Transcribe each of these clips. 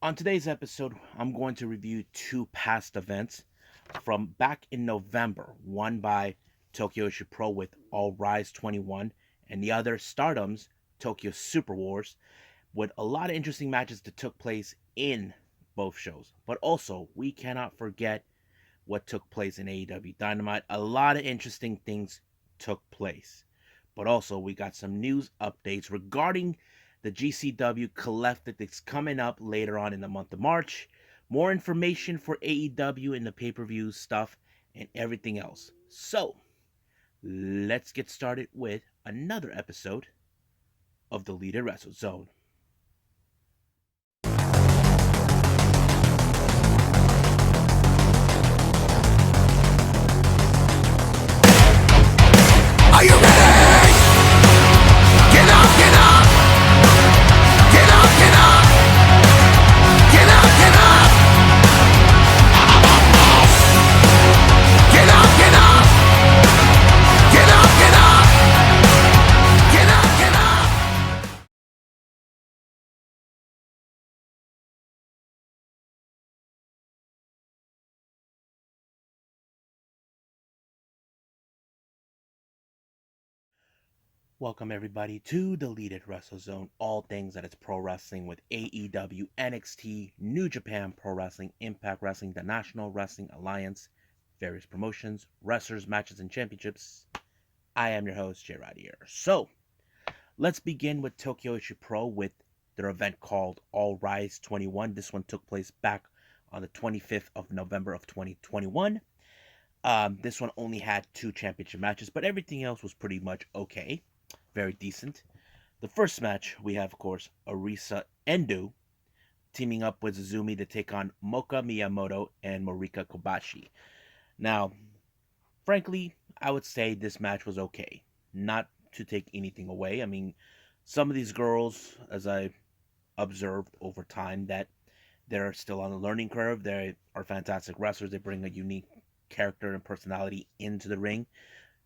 On today's episode, I'm going to review two past events from back in November, one by Tokyo Joshi Pro with All Rise 21, and the other Stardom's Tokyo Super Wars, with a lot of interesting matches that took place in both shows. But also, we cannot forget what took place in AEW Dynamite. A lot of interesting things took place. But also, we got some news updates regarding the GCW Collective that's coming up later on in the month of March. More information for AEW and the pay per view stuff and everything else. So, let's get started with another episode of the Leader Wrestle Zone. Are you ready? Get up, get up! Get up, get up! Get up, get up! Get up, get up! Get up, get up! Get up, get up! Welcome everybody to the Lead Wrestle Zone, all things that is pro wrestling with AEW, NXT, New Japan Pro Wrestling, Impact Wrestling, the National Wrestling Alliance, various promotions, wrestlers, matches, and championships. I am your host, Jay Radier. So, let's begin with Tokyo Joshi Pro with their event called All Rise 21. This one took place back on the 25th of November of 2021. This one only had two championship matches, but everything else was pretty much okay. Very decent. The first match, we have, of course, Arisa Endo teaming up with Zuzumi to take on Moka Miyamoto and Marika Kobashi. Now, frankly, I would say this match was okay. Not to take anything away. I mean, some of these girls, as I observed over time, that they're still on the learning curve. They are fantastic wrestlers. They bring a unique character and personality into the ring.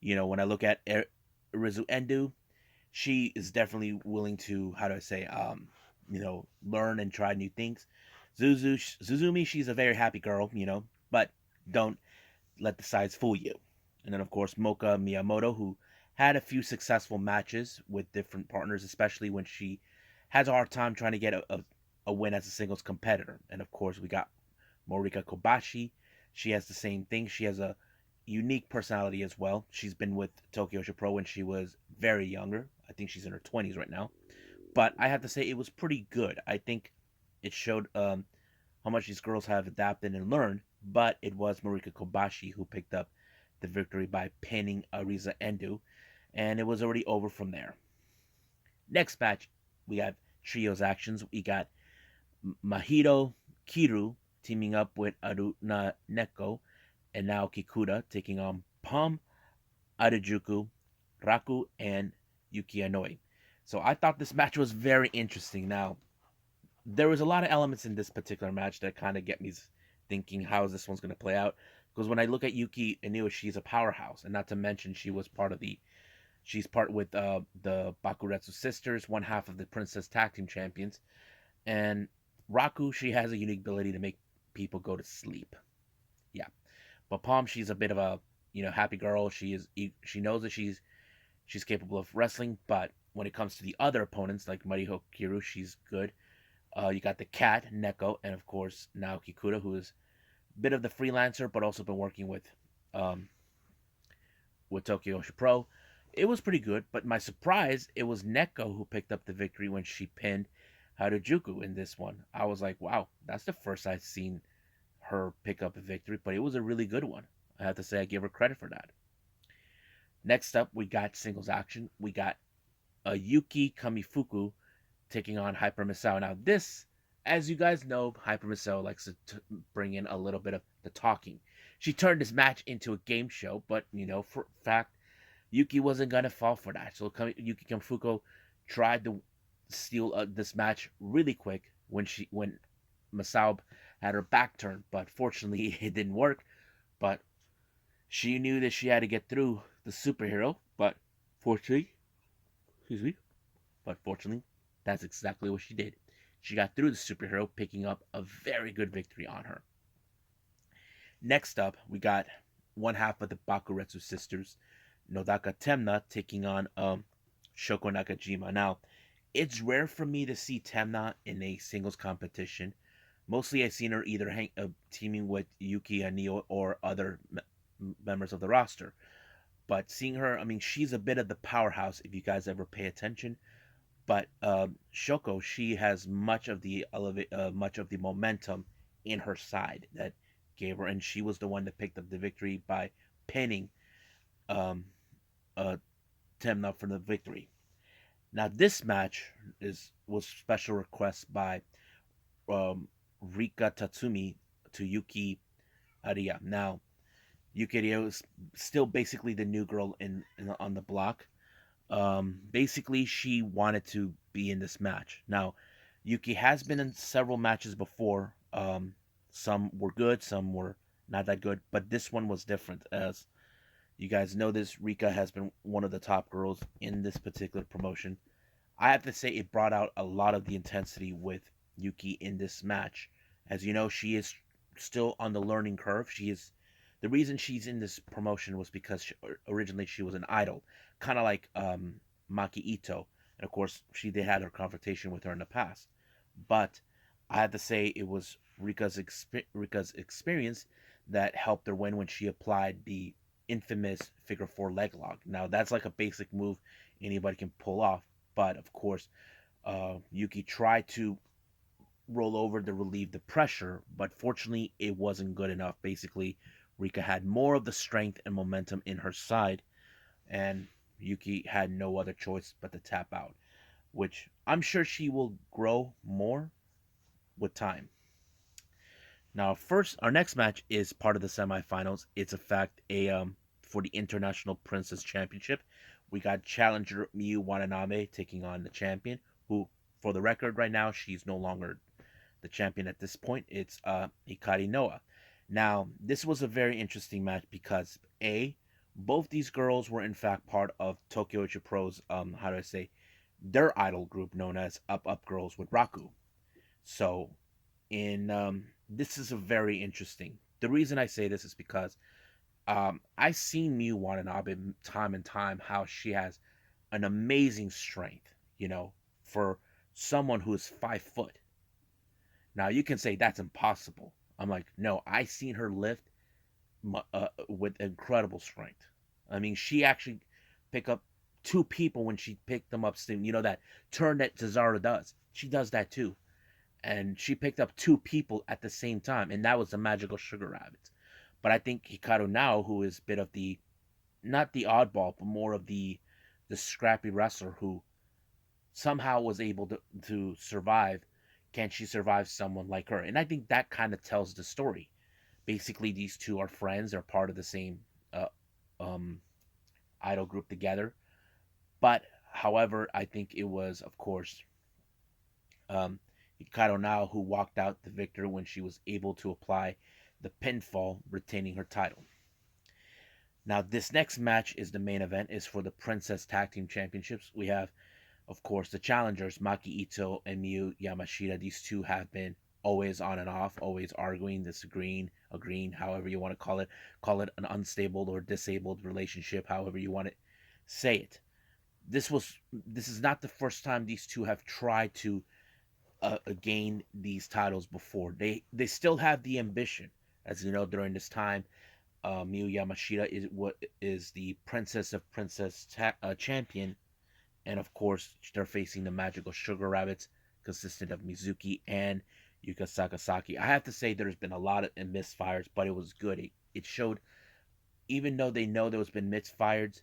You know, when I look at Arisu Endo, she is definitely willing to, how do I say, learn and try new things. Zuzumi, she's a very happy girl, but don't let the size fool you. And then, of course, Moka Miyamoto, who had a few successful matches with different partners, especially when she has a hard time trying to get a win as a singles competitor. And, of course, we got Morika Kobashi. She has the same thing. She has a unique personality as well. She's been with Tokyo Joshi Pro when she was very younger. I think she's in her 20s right now. But I have to say it was pretty good. I think it showed how much these girls have adapted and learned. But it was Marika Kobashi who picked up the victory by pinning Arisa Endo. And it was already over from there. Next match, we have trios actions. We got Mahito Kiru teaming up with Aruna Neko and now Kikuta taking on Pam, Arajuku, Raku, and Yuki Inoue. So I thought this match was very interesting. Now, there was a lot of elements in this particular match that kind of get me thinking how is this one's going to play out. Because when I look at Yuki Inoue, she's a powerhouse, and not to mention she's part with the Bakuretsu sisters, one half of the Princess Tag Team Champions, and Raku, she has a unique ability to make people go to sleep. Yeah, but Palm, she's a bit of a happy girl. She knows that she's capable of wrestling, but when it comes to the other opponents like Mariho Kiru, she's good. You got the cat Neko, and of course now Kikuta, who is a bit of the freelancer, but also been working um, with Tokyo Joshi Pro. It was pretty good, but my surprise, it was Neko who picked up the victory when she pinned Harajuku in this one. I was like, wow, that's the first I've seen her pick up a victory, but it was a really good one. I have to say I give her credit for that. Next up, we got singles action. We got Yuki Kamifuku taking on Hyper Misao. Now this, as you guys know, Hyper Misao likes to bring in a little bit of the talking. She turned this match into a game show, but for fact, Yuki wasn't gonna fall for that. So Yuki Kamifuku tried to steal this match really quick when Masao had her back turned, but fortunately it didn't work. But she knew that she had to get through the superhero, but fortunately, excuse me, but fortunately, that's exactly what she did. she got through the superhero, picking up a very good victory on her. Next up, we got one half of the Bakuretsu sisters, Nodaka Temna, taking on Shoko Nakajima. Now, it's rare for me to see Temna in a singles competition. Mostly, I've seen her either teaming with Yuki and Neo or other members of the roster. But seeing her, I mean, she's a bit of the powerhouse if you guys ever pay attention. But Shoko, she has much of the momentum in her side that gave her, and she was the one that picked up the victory by pinning um, uh, Temna for the victory. Now this match was special request by Rika Tatsumi to Yuki Aria. Now Yuki Aria is still basically the new girl on the block. Basically, she wanted to be in this match. Now, Yuki has been in several matches before. Some were good, some were not that good, but this one was different. As you guys know, this Rika has been one of the top girls in this particular promotion. I have to say, it brought out a lot of the intensity with Yuki in this match. As you know, she is still on the learning curve. She is the reason she's in this promotion was because originally she was an idol, kind of like Maki Ito, and of course they had her confrontation with her in the past. But I have to say it was Rika's experience that helped her win when she applied the infamous figure four leg lock. Now that's like a basic move anybody can pull off, but of course Yuki tried to roll over to relieve the pressure, but fortunately it wasn't good enough. Basically, Rika had more of the strength and momentum in her side, and Yuki had no other choice but to tap out, which I'm sure she will grow more with time. Now, first, our next match is part of the semifinals. It's a fact for the International Princess Championship. We got challenger Miyu Watanabe taking on the champion, who, for the record, right now she's no longer the champion at this point. It's Hikari Noa. Now, this was a very interesting match because both these girls were in fact part of Tokyo Ichi Pro's how do I say their idol group known as Up Up Girls with Raku. So, in this is a very interesting. The reason I say this is because I've seen Miyu Watanabe time and time how she has an amazing strength. For someone who is 5 foot. Now you can say that's impossible. I'm like, no, I seen her lift with incredible strength. I mean, she actually pick up two people when she picked them up. That turn that Cesaro does. She does that too, and she picked up two people at the same time, and that was the magical sugar rabbit. But I think Hikaru now, who is a bit of the not the oddball, but more of the scrappy wrestler who somehow was able to survive. Can she survive someone like her? And I think that kind of tells the story. Basically, these two are friends. They're part of the same uh, um, idol group together. But, however, I think it was, of course, Hikaru Now who walked out the victor when she was able to apply the pinfall, retaining her title. Now, this next match is the main event. Is for the Princess Tag Team Championships. We have, of course, the challengers Maki Ito and Miyu Yamashita. These two have been always on and off, always arguing, disagreeing, agreeing, however you want to call it. Call it an unstable or disabled relationship, however you want to say it. This is not the first time these two have tried to gain these titles before. They still have the ambition, as you know. During this time, Miyu Yamashita is the Princess of Champion, and of course, they're facing the Magical Sugar Rabbits, consistent of Mizuki and Yuka Sakazaki. I have to say, there's been a lot of misfires, but it was good. It showed, even though they know there's been misfires,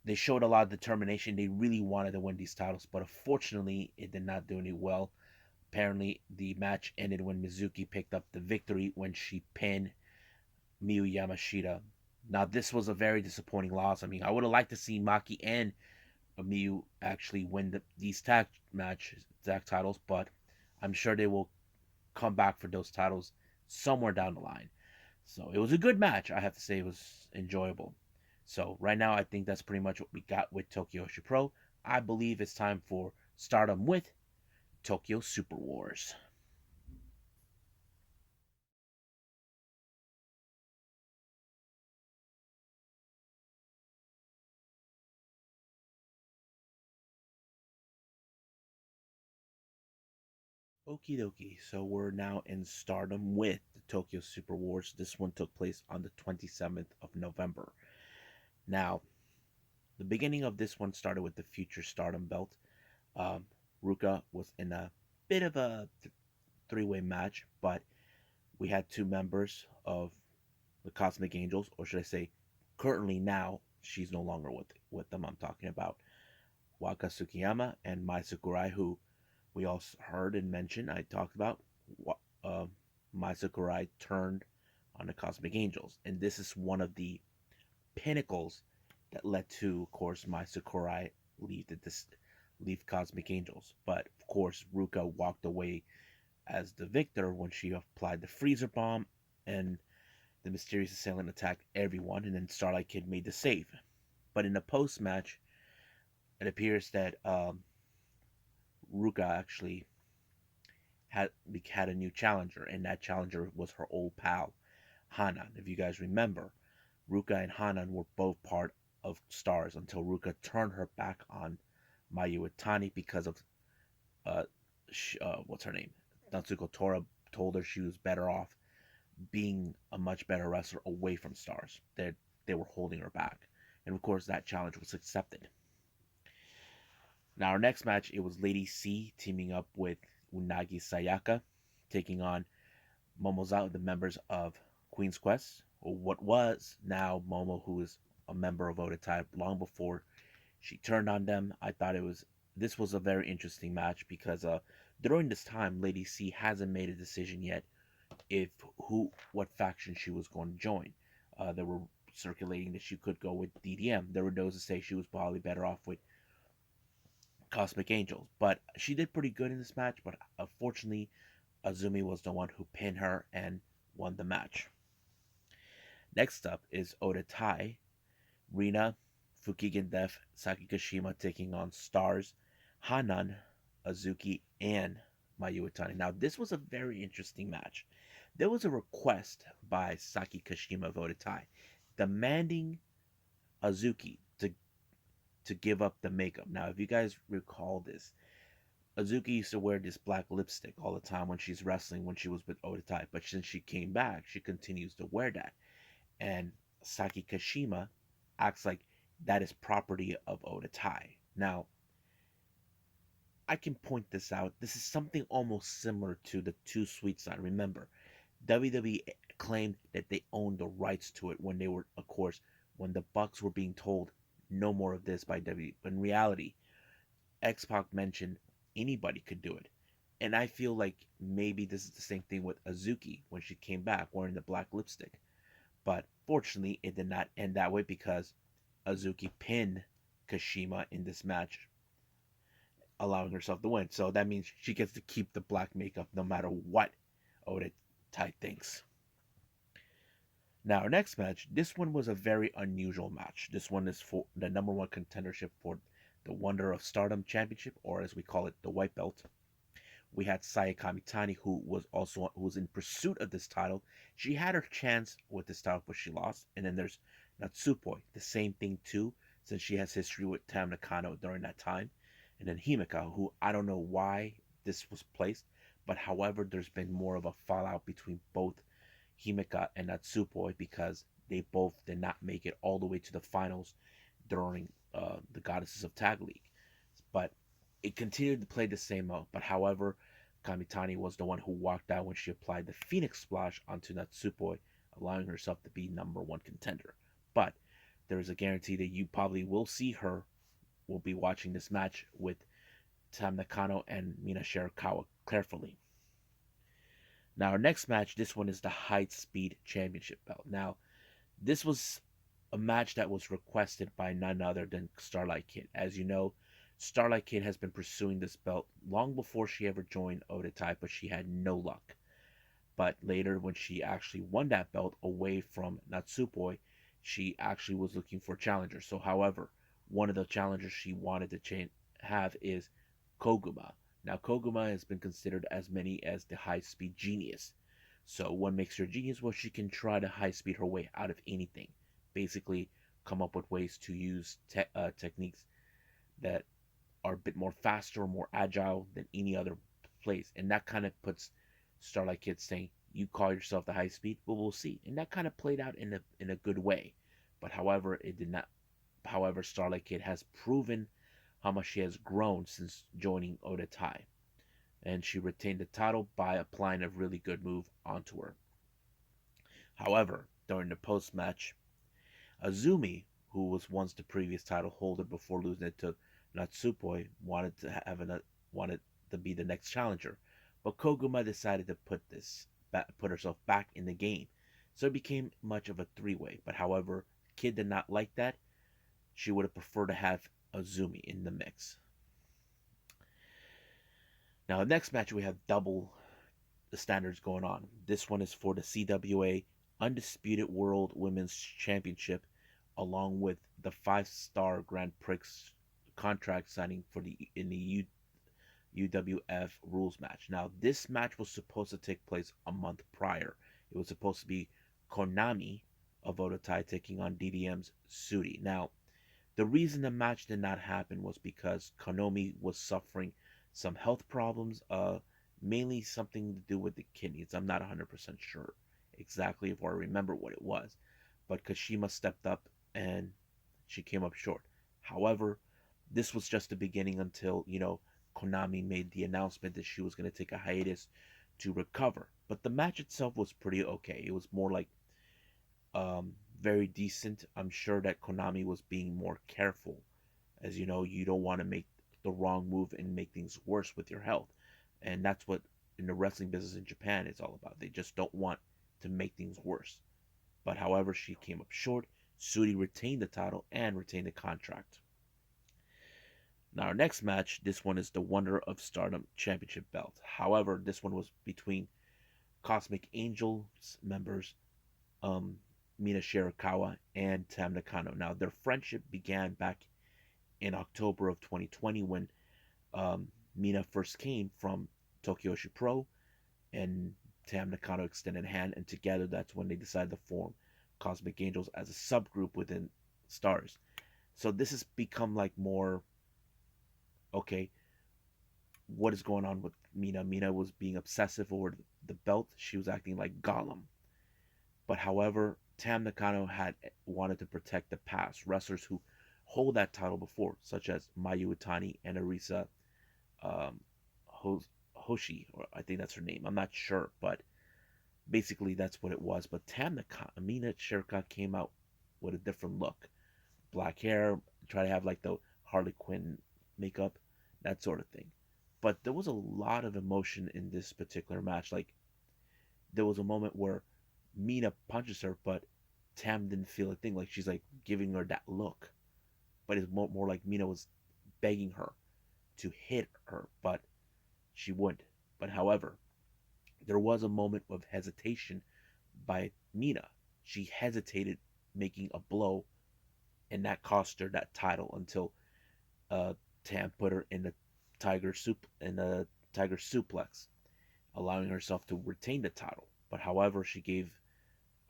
they showed a lot of determination. They really wanted to win these titles, but unfortunately, it did not do any well. Apparently, the match ended when Mizuki picked up the victory when she pinned Miyu Yamashita. Now, this was a very disappointing loss. I mean, I would have liked to see Maki and Miyu actually win these tag titles, but I'm sure they will come back for those titles somewhere down the line. So it was a good match. I have to say it was enjoyable. So right now, I think that's pretty much what we got with Tokyo Pro. I believe it's time for Stardom with Tokyo Super Wars. Okie dokie. So we're now in Stardom with the Tokyo Super Wars. This one took place on the 27th of November. Now, the beginning of this one started with the Future Stardom belt. Um, Ruka was in a bit of a three-way match, but we had two members of the Cosmic Angels, or should I say, currently now she's no longer with them. I'm talking about Waka Tsukiyama and Mai Sakurai, who we also heard and mentioned. I talked about uh, Mai Sakurai turned on the Cosmic Angels, and this is one of the pinnacles that led to, of course, Mai Sakurai leave Cosmic Angels. But of course, Ruka walked away as the victor when she applied the freezer bomb, and the mysterious assailant attacked everyone, and then Starlight Kid made the save. But in the post match, it appears that Ruka actually had a new challenger, and that challenger was her old pal Hanan. If you guys remember, Ruka and Hanan were both part of Stars until Ruka turned her back on Mayu Itani because of uh, what's her name? Natsuko Tora told her she was better off being a much better wrestler away from Stars. They were holding her back, and of course that challenge was accepted. Now our next match, it was Lady C teaming up with Unagi Sayaka, taking on Momozawa, the members of Queen's Quest, or what was now Momo, who is a member of Odatai long before she turned on them. I thought this was a very interesting match because during this time, Lady C hasn't made a decision yet if what faction she was going to join. They were circulating that she could go with DDM. There were those that say she was probably better off with Cosmic Angels, but she did pretty good in this match. But unfortunately, Azumi was the one who pinned her and won the match. Next up is Oda Tai, Rina, Fukigen Death, Saki Kashima taking on Stars, Hanan, Azuki, and Mayu Itani. Now, this was a very interesting match. There was a request by Saki Kashima of Oda Tai demanding Azuki to give up the makeup. Now, if you guys recall this, Azuki used to wear this black lipstick all the time when she's wrestling when she was with Oda Tai, but since she came back, she continues to wear that. And Saki Kashima acts like that is property of Oda Tai. Now, I can point this out. This is something almost similar to the Too Sweet side. Remember, WWE claimed that they owned the rights to it when they were, of course, when the Bucks were being told no more of this by WWE. But in reality, X Pac mentioned anybody could do it. And I feel like maybe this is the same thing with Azuki when she came back wearing the black lipstick. But fortunately, it did not end that way because Azuki pinned Kashima in this match, allowing herself to win. So that means she gets to keep the black makeup no matter what Oda Tai thinks. Now, our next match, this one was a very unusual match. This one is for the number one contendership for the Wonder of Stardom Championship, or as we call it, the White Belt. We had Saya Kamitani, who was in pursuit of this title. She had her chance with this title, but she lost. And then there's Natsupoi, the same thing too, since she has history with Tam Nakano during that time. And then Himeka, who I don't know why this was placed, but however, there's been more of a fallout between both Himeka and Natsupoi because they both did not make it all the way to the finals during the Goddesses of Tag League. But it continued to play the same mode. But however, Kamitani was the one who walked out when she applied the Phoenix Splash onto Natsupoi, allowing herself to be number one contender. But there is a guarantee that you probably will see her, will be watching this match with Tam Nakano and Mina Shirakawa carefully. Now, our next match, this one is the Height Speed Championship belt. Now, this was a match that was requested by none other than Starlight Kid. As you know, Starlight Kid has been pursuing this belt long before she ever joined Oda Tai, but she had no luck. But later, when she actually won that belt away from Natsupoi, she actually was looking for a challenger. So, however, one of the challengers she wanted to have is Koguma. Now, Koguma has been considered as many as the high speed genius. So, what makes her genius? Well, she can try to high speed her way out of anything. Basically, come up with ways to use techniques that are a bit more faster or more agile than any other place. And that kind of puts Starlight Kid saying, "You call yourself the high speed? Well, we'll see." And that kind of played out in a good way. But however, it did not. However, Starlight Kid has proven how much she has grown since joining Oda Tai, and she retained the title by applying a really good move onto her. However, during the post match, Azumi, who was once the previous title holder before losing it to Natsupoi, wanted to be the next challenger, but Koguma decided to put herself back in the game, so it became much of a three-way. But however, Kid did not like that. She would have preferred to have Azumi in the mix. Now, the next match we have double the standards going on. This one is for the CWA Undisputed World Women's Championship, along with the 5-star Grand Prix contract signing for the UWF rules match. Now, this match was supposed to take place a month prior. It was supposed to be Konami of Odotai taking on DDM's Sudi. Now, the reason the match did not happen was because Konami was suffering some health problems, mainly something to do with the kidneys. I'm not 100% sure exactly if I remember what it was, but Kashima stepped up and she came up short. However, this was just the beginning until, Konami made the announcement that she was going to take a hiatus to recover. But the match itself was pretty okay. It was more like very decent. I'm sure that Konami was being more careful, as you don't want to make the wrong move and make things worse with your health. And that's what in the wrestling business in Japan it's all about. They just don't want to make things worse. But however, she came up short. Sudi retained the title and retained the contract. Now, our next match, this one is the Wonder of Stardom Championship belt. However, this one was between Cosmic Angels members um, Mina Shirakawa and Tam Nakano. Now, their friendship began back in October of 2020 when Mina first came from Tokyoshi Pro and Tam Nakano extended a hand, and together that's when they decided to form Cosmic Angels as a subgroup within Stars. So this has become like more okay. What is going on with Mina? Mina was being obsessive over the belt. She was acting like Gollum. But however, Tam Nakano had wanted to protect the past wrestlers who hold that title before, such as Mayu Itani and Arisa um, Hoshi, or I think that's her name. I'm not sure, but basically that's what it was. But Tam Nakano, Amina Sherka came out with a different look, black hair, try to have like the Harley Quinn makeup, that sort of thing. But there was a lot of emotion in this particular match. Like there was a moment where Mina punches her, but Tam didn't feel a thing. Like she's like giving her that look, but it's more like Mina was begging her to hit her, but she wouldn't. But however, there was a moment of hesitation by Mina. She hesitated making a blow, and that cost her that title until uh, Tam put her in the tiger suplex, allowing herself to retain the title. But however, she gave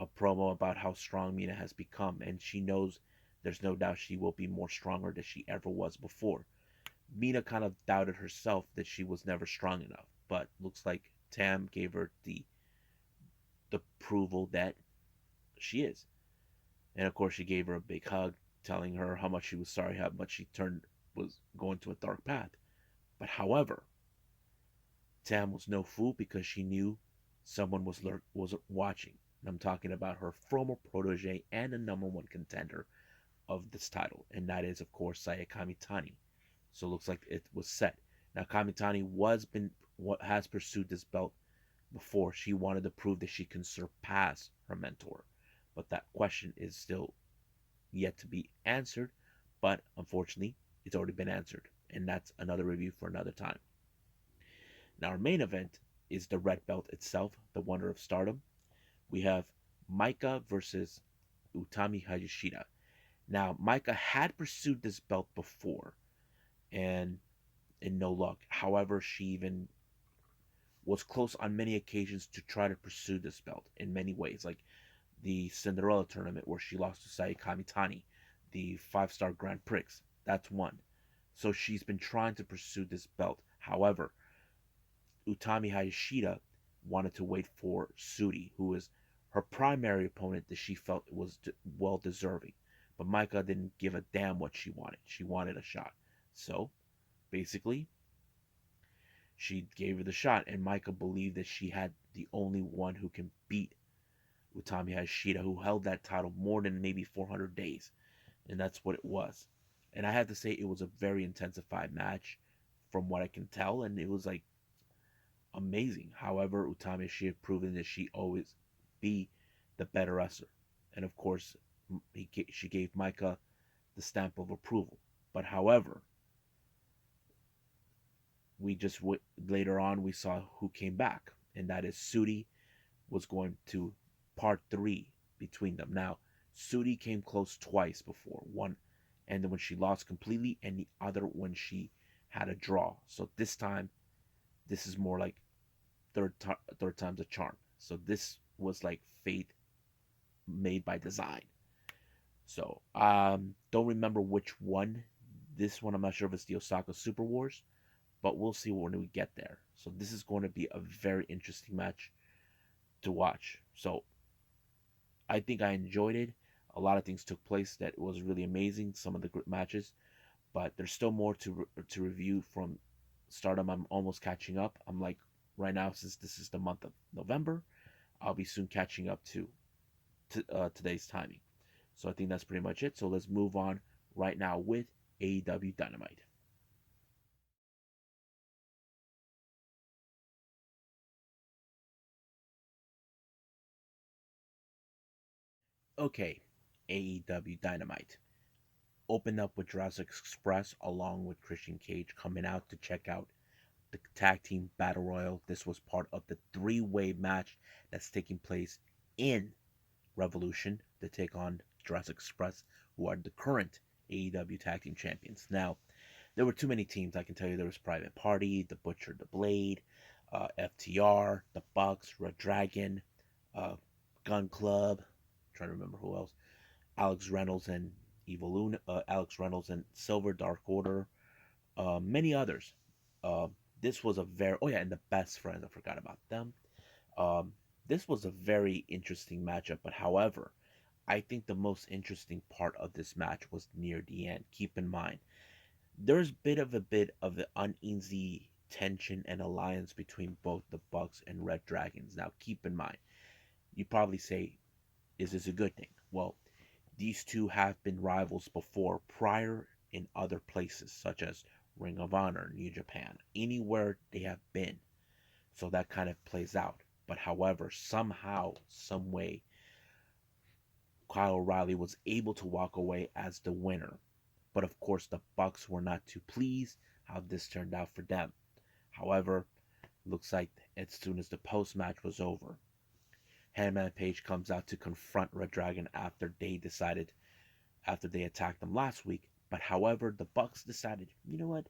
a promo about how strong Mina has become, and she knows there's no doubt she will be more stronger than she ever was before. Mina kind of doubted herself that she was never strong enough, but looks like Tam gave her the approval that she is. And of course, she gave her a big hug, telling her how much she was sorry, how much she turned was going to a dark path. But however, Tam was no fool because she knew someone was watching. And I'm talking about her former protege and the number one contender of this title, and that is of course Saya Kamitani. So it looks like it was set. Now Kamitani has pursued this belt before. She wanted to prove that she can surpass her mentor, but that question is still yet to be answered. But unfortunately, it's already been answered, and that's another review for another time. Now our main event is the red belt itself, the Wonder of Stardom. We have Maika versus Utami Hayashida. Now, Maika had pursued this belt before, and and no luck. However, she even was close on many occasions to try to pursue this belt in many ways, like the Cinderella tournament where she lost to Sai Kamitani, the 5-star Grand Prix. That's one. So she's been trying to pursue this belt. However, Utami Hayashida wanted to wait for Sudi, who is her primary opponent that she felt was well deserving. But Micah didn't give a damn what she wanted. She wanted a shot. So basically, she gave her the shot, and Micah believed that she had the only one who can beat Utami Hayashida, who held that title more than maybe 400 days. And that's what it was. And I have to say, it was a very intensified match from what I can tell, and it was like amazing. However, Utami Hayashida proven that she always be the better wrestler. And of course, she gave Micah the stamp of approval. But however, we just later on we saw who came back, and that is Sudi was going to part three between them. Now, Sudi came close twice before, one, and then when she lost completely, and the other when she had a draw. So this time, this is more like third time's a charm. So this was like fate made by design. So don't remember which one. This one I'm not sure if it's the Osaka Super Wars, but we'll see when we get there. So this is going to be a very interesting match to watch. So I think I enjoyed it. A lot of things took place that was really amazing. Some of the matches, but there's still more to review from Stardom. I'm almost catching up. I'm like right now, since this is the month of November, I'll be soon catching up to today's timing. So I think that's pretty much it. So let's move on right now with AEW Dynamite. Okay, AEW Dynamite. Opened up with Jurassic Express along with Christian Cage coming out to check out the tag team battle royal. This was part of the three-way match that's taking place in Revolution to take on Jurassic Express, who are the current AEW tag team champions. Now, there were too many teams. I can tell you there was Private Party, The Butcher, The Blade, FTR, The Bucks, Red Dragon, uh, Gun Club. I'm trying to remember who else. Alex Reynolds and Evil Luna, Alex Reynolds and Silver Dark Order, many others. Uh, this was a very and the Best Friends. I forgot about them. Um, this was a very interesting matchup, but however, I think the most interesting part of this match was near the end. Keep in mind, there's a bit of the uneasy tension and alliance between both the Bucks and Red Dragons. Now, keep in mind, you probably say, is this a good thing? Well, these two have been rivals before, prior in other places, such as Ring of Honor, New Japan, anywhere they have been. So that kind of plays out. But however, somehow, some way, Kyle O'Reilly was able to walk away as the winner. But of course, the Bucks were not too pleased how this turned out for them. However, looks like as soon as the post match was over, Hangman Page comes out to confront Red Dragon after they attacked them last week. But however, the Bucks decided, you know what,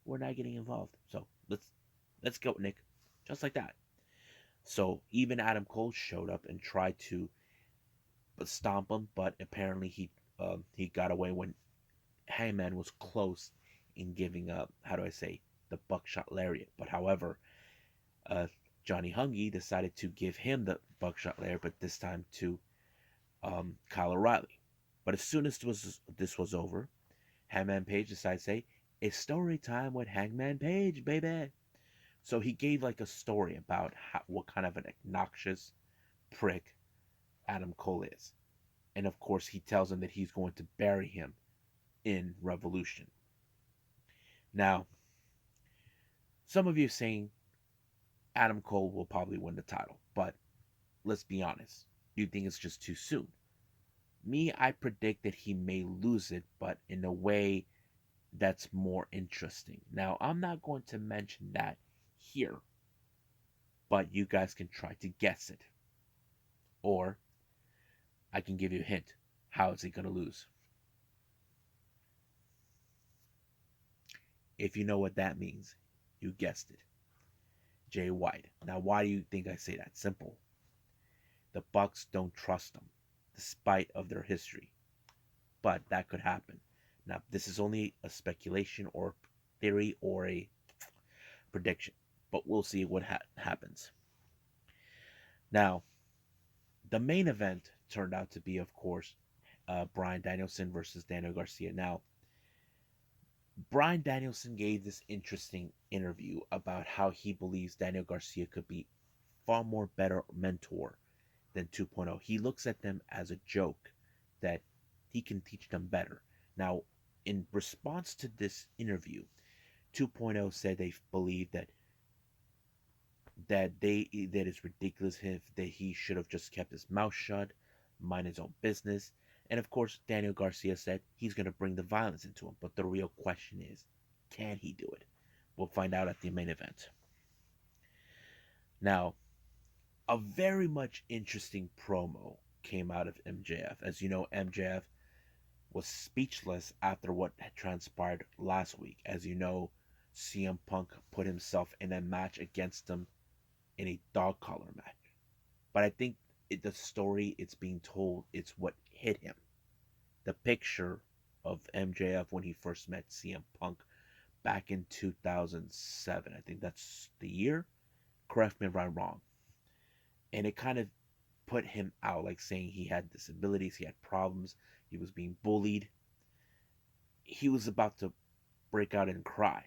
we're not getting involved. So let's go, Nick, just like that. So even Adam Cole showed up and tried to stomp him, but apparently he got away when Hangman was close in giving up. How do I say, the buckshot lariat? But however, uh, Johnny Hungy decided to give him the buckshot lariat, but this time to Kyle O'Reilly. But as soon as this was over, Hangman Page decided to say, "It's story time with Hangman Page, baby." So he gave like a story about what kind of an obnoxious prick Adam Cole is. And of course, he tells him that he's going to bury him in Revolution. Now, some of you are saying Adam Cole will probably win the title, but let's be honest. Do you think it's just too soon? Me, I predict that he may lose it, but in a way that's more interesting. Now, I'm not going to mention that here, but you guys can try to guess it. Or I can give you a hint. How is he going to lose? If you know what that means, you guessed it. Jay White. Now, why do you think I say that? Simple. The Bucks don't trust him, despite of their history. But that could happen. Now, this is only a speculation or theory or a prediction, but we'll see what happens. Now, the main event turned out to be, of course, Bryan Danielson versus Daniel Garcia. Now, Bryan Danielson gave this interesting interview about how he believes Daniel Garcia could be far more better mentor than 2.0. He looks at them as a joke that he can teach them better. Now, in response to this interview, 2.0 said they believe that it's ridiculous that he should have just kept his mouth shut, mind his own business. And of course, Daniel Garcia said he's going to bring the violence into him. But the real question is, can he do it? We'll find out at the main event. Now, a very much interesting promo came out of MJF. As you know, MJF was speechless after what had transpired last week. As you know, CM Punk put himself in a match against him in a dog collar match. But I think the story it's being told, it's what hit him. The picture of MJF when he first met CM Punk back in 2007. I think that's the year. Correct me if I'm wrong. And it kind of put him out, like saying he had disabilities, he had problems, he was being bullied. He was about to break out and cry.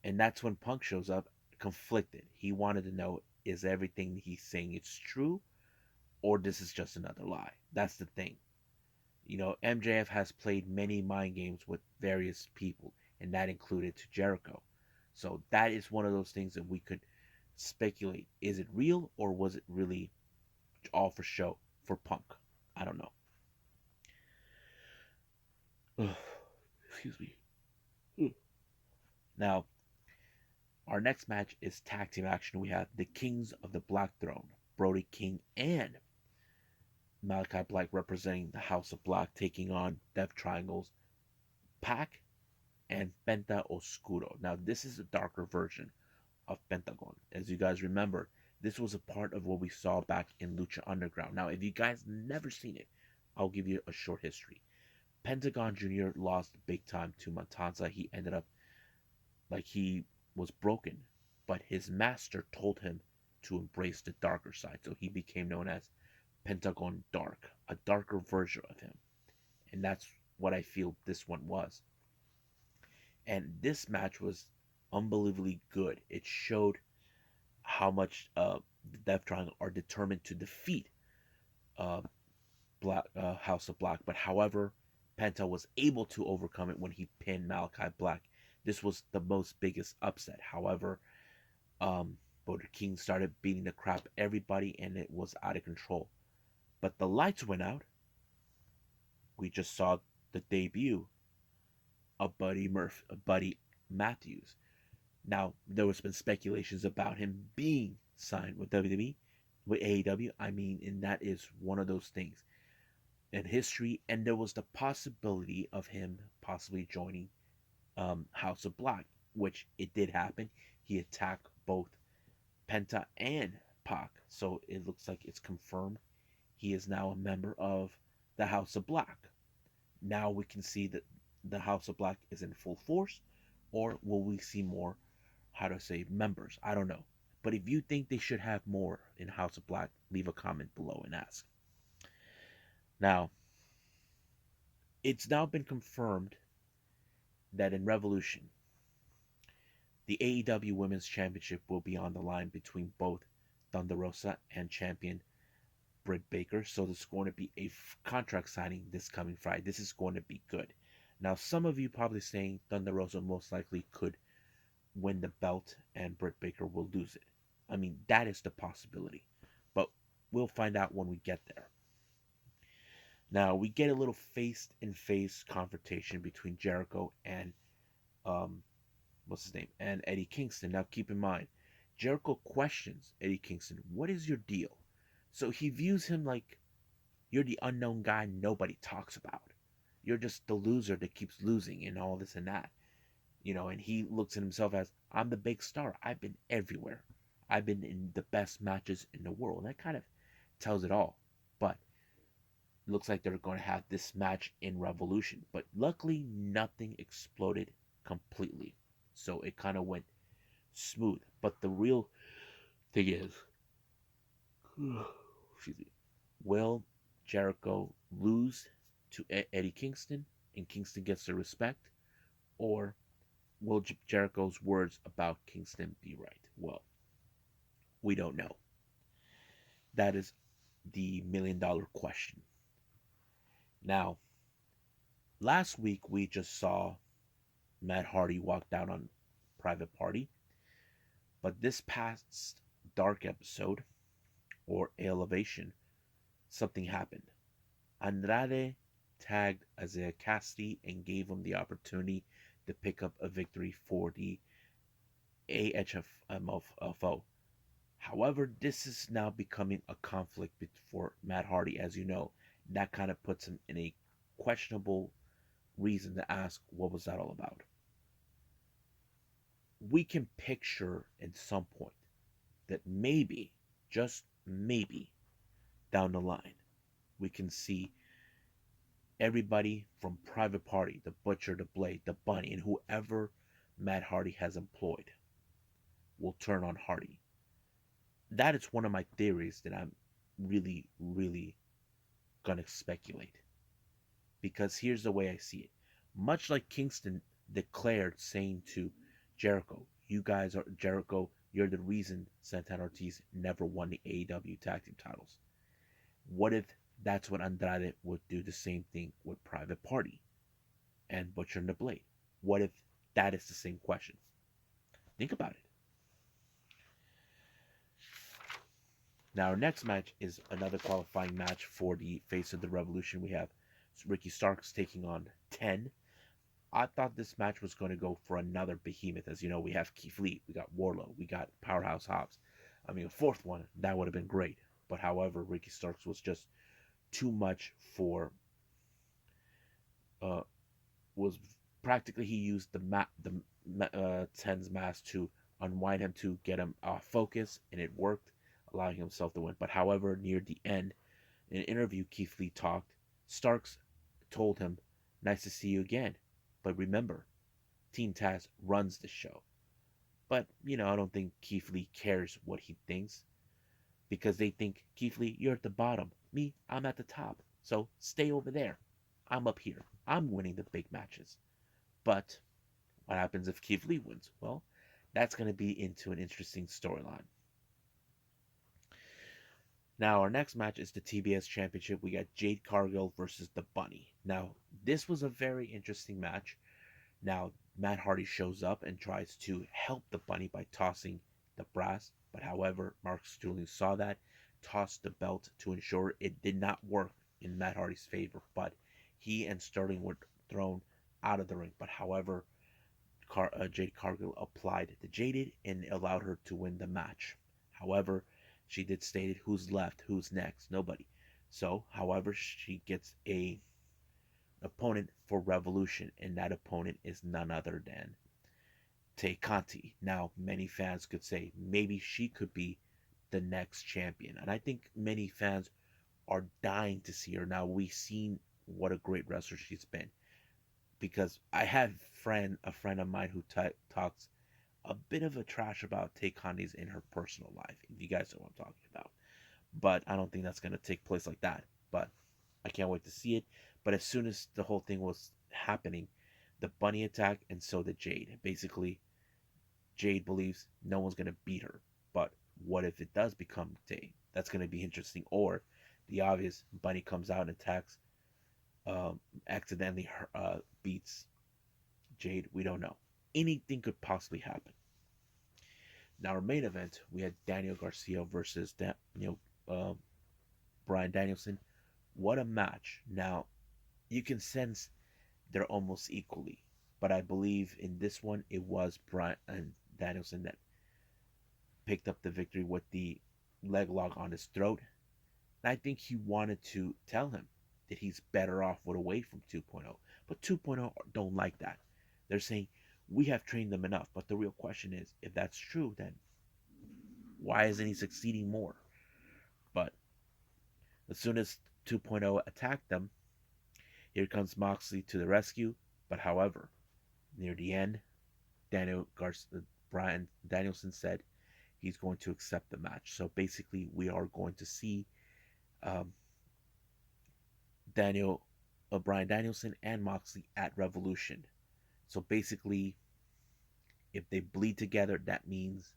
And that's when Punk shows up, conflicted. He wanted to know, is everything he's saying it's true, or this is just another lie? That's the thing. You know, MJF has played many mind games with various people, and that included to Jericho. So that is one of those things that we could speculate. Is it real, or was it really all for show for Punk? I don't know. Ugh, excuse me. Now, our next match is tag team action. We have the Kings of the Black Throne, Brody King and Malachi Black representing the House of Black, taking on Death Triangles, Pac and Penta Oscuro. Now, this is a darker version of Pentagon. As you guys remember, this was a part of what we saw back in Lucha Underground. Now, if you guys never seen it, I'll give you a short history. Pentagon Jr. lost big time to Matanza. He ended up like he was broken, but his master told him to embrace the darker side. So he became known as Pentagon Dark, a darker version of him. And that's what I feel this one was. And this match was unbelievably good. It showed how much the Death Triangle are determined to defeat uh, House of Black. But however, Penta was able to overcome it when he pinned Malachi Black. This was the most biggest upset. However, Brody King started beating the crap everybody, and it was out of control. But the lights went out. We just saw the debut of Buddy Matthews. Now there was been speculations about him being signed with WWE, with AEW. I mean, and that is one of those things in history. And there was the possibility of him possibly joining House of Black, which it did happen. He attacked both Penta and Pac, so it looks like it's confirmed. He is now a member of the House of Black. Now we can see that the House of Black is in full force, or will we see more, how to say, members? I don't know. But if you think they should have more in House of Black, leave a comment below and ask. Now, it's now been confirmed that in Revolution, the AEW Women's Championship will be on the line between both Thunder Rosa and champion Britt Baker. So there's going to be a contract signing this coming Friday. This is going to be good. Now, some of you probably saying Thunder Rosa most likely could win the belt and Britt Baker will lose it. I mean, that is the possibility. But we'll find out when we get there. Now, we get a little face-in-face confrontation between Jericho and what's his name, and Eddie Kingston. Now keep in mind, Jericho questions Eddie Kingston, what is your deal? So he views him like, you're the unknown guy nobody talks about. You're just the loser that keeps losing and all this and that. And he looks at himself as, I'm the big star. I've been everywhere. I've been in the best matches in the world. And that kind of tells it all. But looks like they're going to have this match in Revolution. But luckily, nothing exploded completely. So it kind of went smooth. But the real thing is, excuse me, will Jericho lose to Eddie Kingston and Kingston gets the respect? Or will Jericho's words about Kingston be right? Well, we don't know. That is the $1,000,000 question. Now, last week we just saw Matt Hardy walk down on Private Party, but this past Dark episode or Elevation, something happened. Andrade tagged Isaiah Cassidy and gave him the opportunity to pick up a victory for the AHFMFO. However, this is now becoming a conflict for Matt Hardy, as you know. That kind of puts him in a questionable reason to ask, what was that all about? We can picture at some point that maybe, just maybe, down the line, we can see everybody from Private Party, the Butcher, the Blade, the Bunny, and whoever Matt Hardy has employed will turn on Hardy. That is one of my theories that I'm really, really gonna speculate. Because here's the way I see it. Much like Kingston declared saying to Jericho, you guys are Jericho, you're the reason Santana Ortiz never won the AEW tag team titles. What if that's what Andrade would do the same thing with Private Party and Butcher and the Blade? What if that is the same question? Think about it. Now, our next match is another qualifying match for the Face of the Revolution. We have Ricky Starks taking on 10. I thought this match was going to go for another behemoth. As you know, we have Keith Lee, we got Warlow, we got Powerhouse Hobbs. I mean, a fourth one, that would have been great. But however, Ricky Starks was just too much for. Was practically he used the 10's mask to unwind him to get him off focus, and it worked, allowing himself to win. But however, near the end, in an interview, Keith Lee talked. Starks told him, "Nice to see you again, but remember, Team Taz runs the show." But I don't think Keith Lee cares what he thinks because they think, Keith Lee, you're at the bottom. Me, I'm at the top. So stay over there. I'm up here. I'm winning the big matches. But what happens if Keith Lee wins? Well, that's going to be into an interesting storyline. Now, our next match is the TBS Championship. We got Jade Cargill versus the Bunny. Now, this was a very interesting match. Now, Matt Hardy shows up and tries to help the Bunny by tossing the brass. But however, Mark Sterling saw that, tossed the belt to ensure it did not work in Matt Hardy's favor. But he and Sterling were thrown out of the ring. But however, Jade Cargill applied the Jaded and allowed her to win the match. However, she did state who's left, who's next, nobody. So, however, she gets a opponent for Revolution, and that opponent is none other than Tay Conti. Now, many fans could say maybe she could be the next champion, and I think many fans are dying to see her. Now, we've seen what a great wrestler she's been, because I have a friend of mine who talks a bit of a trash about Tay Conti's in her personal life, if you guys know what I'm talking about. But I don't think that's going to take place like that. But I can't wait to see it. But as soon as the whole thing was happening, the Bunny attacked, and so did Jade. Basically, Jade believes no one's going to beat her. But what if it does become Tay? That's going to be interesting. Or the obvious, Bunny comes out and attacks, accidentally beats Jade. We don't know. Anything could possibly happen. Now, our main event, we had Daniel Garcia versus Bryan Danielson. What a match! Now, you can sense they're almost equally, but I believe in this one it was Bryan and Danielson that picked up the victory with the leg lock on his throat. And I think he wanted to tell him that he's better off with away from 2.0, but 2.0 don't like that. They're saying We have trained them enough. But the real question is, if that's true, then why isn't he succeeding more? But as soon as 2.0 attacked them, here comes Moxley to the rescue. But however, near the end, Brian Danielson said he's going to accept the match. So basically, we are going to see um, Daniel, Brian Danielson and Moxley at Revolution. So basically, if they bleed together, that means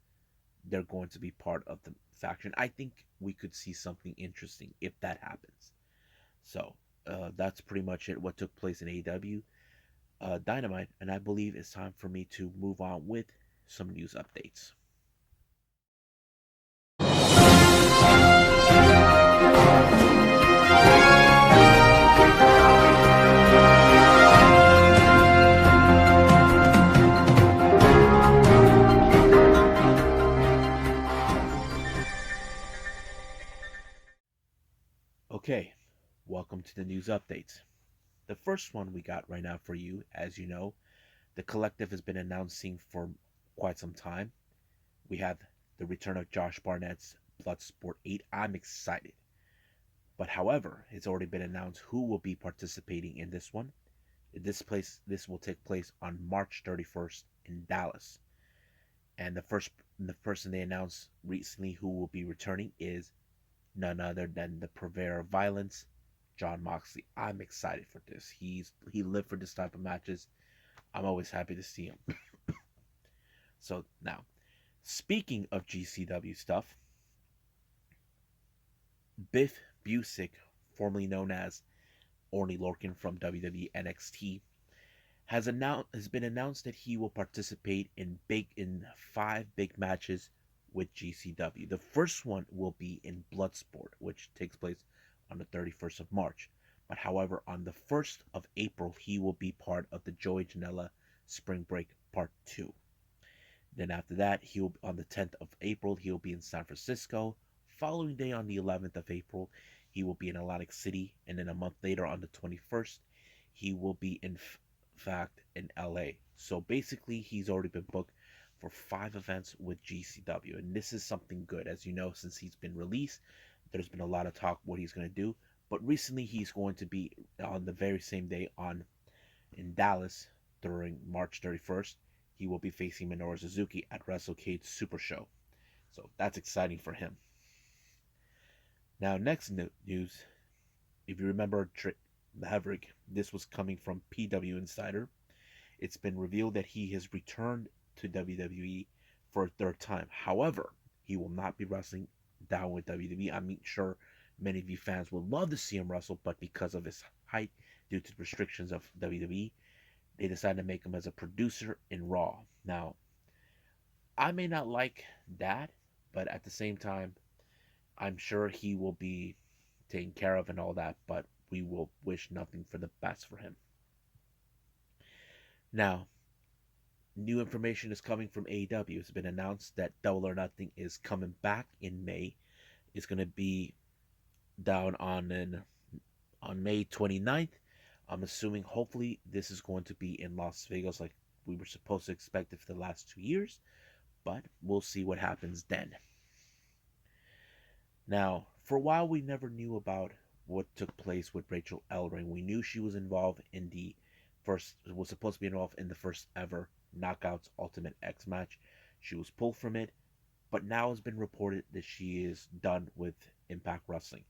they're going to be part of the faction. I think we could see something interesting if that happens. So that's pretty much it. What took place in AEW Dynamite, and I believe it's time for me to move on with some news updates. Okay, welcome to the news updates. The first one we got right now for you, as you know, the collective has been announcing for quite some time. We have the return of Josh Barnett's Bloodsport 8. I'm excited. But however, it's already been announced who will be participating in this one. This will take place on March 31st in Dallas. And the person they announced recently who will be returning is none other than the purveyor of violence, Jon Moxley. I'm excited for this. He lived for this type of matches. I'm always happy to see him. So now, speaking of GCW stuff, Biff Busick, formerly known as Oney Lorcan from WWE NXT, has been announced that he will participate in 5 big matches with GCW. The first one will be in Bloodsport, which takes place on the 31st of March. But however, on the 1st of April, he will be part of the Joey Janela Spring Break Part 2. Then after that, he'll on the 10th of April, he'll be in San Francisco. Following day on the 11th of April, he will be in Atlantic City, and then a month later on the 21st, he will be in fact in LA. So basically, he's already been booked for 5 events with GCW, and this is something good. As you know, since he's been released, there's been a lot of talk what he's going to do. But recently, he's going to be on the very same day on in Dallas during March 31st. He will be facing Minoru Suzuki at WrestleCade Super Show. So that's exciting for him. Now, next news. If you remember Maverick, this was coming from PW Insider. It's been revealed that he has returned to WWE for a third time. However, he will not be wrestling down with WWE. I'm sure many of you fans would love to see him wrestle, but because of his height, due to the restrictions of WWE, they decided to make him as a producer in Raw. Now, I may not like that, but at the same time, I'm sure he will be taken care of and all that, but we will wish nothing for the best for him. Now, new information is coming from AEW. It's been announced that Double or Nothing is coming back in May. It's going to be down on May 29th. I'm assuming hopefully this is going to be in Las Vegas like we were supposed to expect it for the last 2 years, but we'll see what happens then. Now, for a while we never knew about what took place with Rachael Ellering. We knew she was involved in was supposed to be involved in the first ever Knockouts Ultimate X match. She was pulled from it, but now it's been reported that she is done with Impact Wrestling.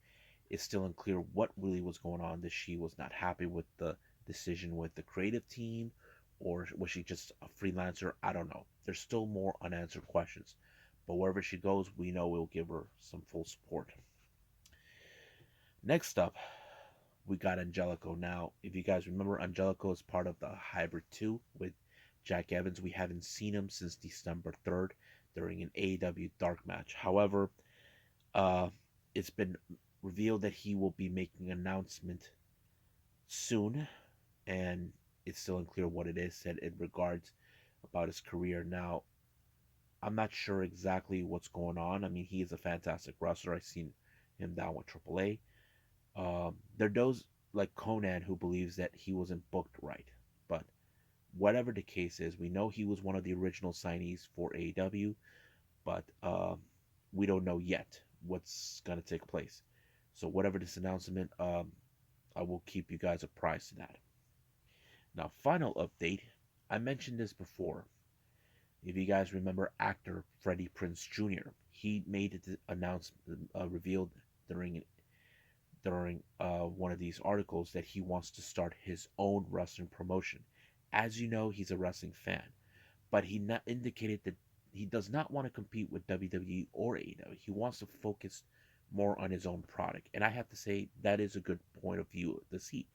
It's still unclear what really was going on, that she was not happy with the decision with the creative team, or was she just a freelancer? I don't know. There's still more unanswered questions. But wherever she goes, we know we'll give her some full support. Next up, we got Angelico. Now, if you guys remember, Angelico is part of the Hybrid 2 with Jack Evans. We haven't seen him since December 3rd during an AEW Dark match. However, it's been revealed that he will be making an announcement soon, and it's still unclear what it is, said in regards about his career. Now, I'm not sure exactly what's going on. I mean, he is a fantastic wrestler. I've seen him down with AAA. There are those like Conan who believes that he wasn't booked right, but Whatever the case is, we know he was one of the original signees for AEW, but we don't know yet what's going to take place. So, whatever this announcement, I will keep you guys apprised of that. Now, final update. I mentioned this before. If you guys remember, actor Freddie Prinze Jr. He made the announcement, revealed during one of these articles that he wants to start his own wrestling promotion. As you know, he's a wrestling fan, but he not indicated that he does not want to compete with WWE or AEW. He wants to focus more on his own product, and I have to say that is a good point of view to see.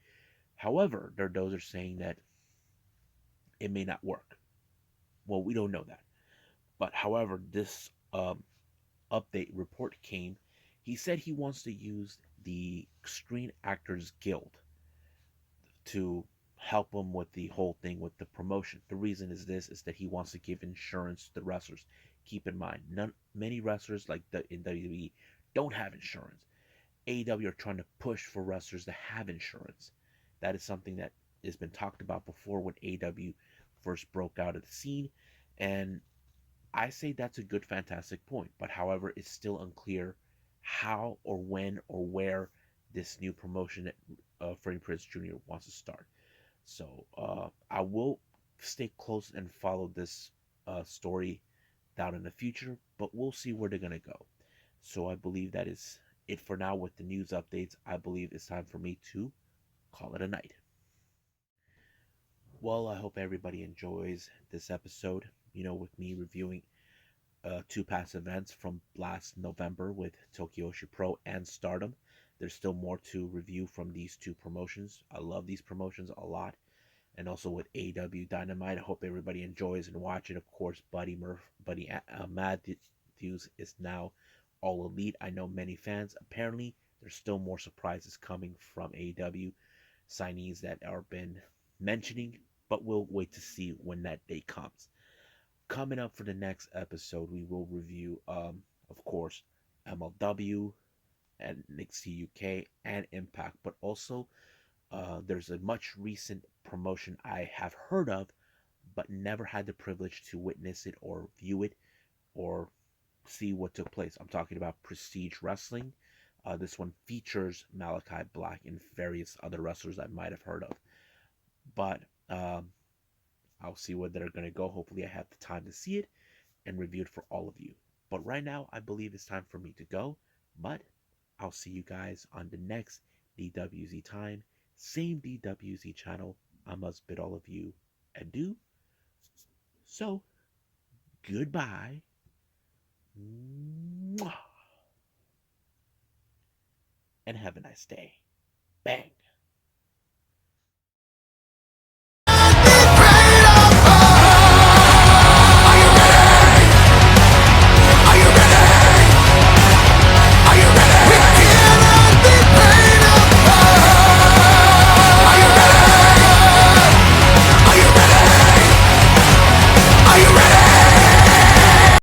However, there are those are saying that it may not work. Well, we don't know that. But however, this update report came. He said he wants to use the Screen Actors Guild to help him with the whole thing with the promotion. The reason is that he wants to give insurance to the wrestlers. Keep in mind, many wrestlers like the in WWE don't have insurance. AEW are trying to push for wrestlers to have insurance. That is something that has been talked about before when AEW first broke out of the scene, and I say that's a good, fantastic point. But however, it's still unclear how or when or where this new promotion that Freddie Prinze Jr. wants to start. So I will stay close and follow this story down in the future, but we'll see where they're gonna go. So I believe that is it for now with the news updates. I believe it's time for me to call it a night. Well, I hope everybody enjoys this episode. With me reviewing two past events from last November with Tokyo Pro and Stardom. There's still more to review from these two promotions. I love these promotions a lot. And also with AEW Dynamite. I hope everybody enjoys and watch it. Of course, Buddy Matthews is now all elite. I know many fans. Apparently, there's still more surprises coming from AEW signees that are been mentioning, but we'll wait to see when that day comes. Coming up for the next episode, we will review, of course, MLW and NXT UK and Impact, but also there's a much recent promotion I have heard of, but never had the privilege to witness it or view it or see what took place. I'm talking about Prestige Wrestling. This one features Malachi Black and various other wrestlers I might have heard of. But I'll see where they're going to go. Hopefully, I have the time to see it and review it for all of you. But right now, I believe it's time for me to go. But I'll see you guys on the next DWZ time. Same DWZ channel. I must bid all of you adieu. So, goodbye. Mwah. And have a nice day. Bang.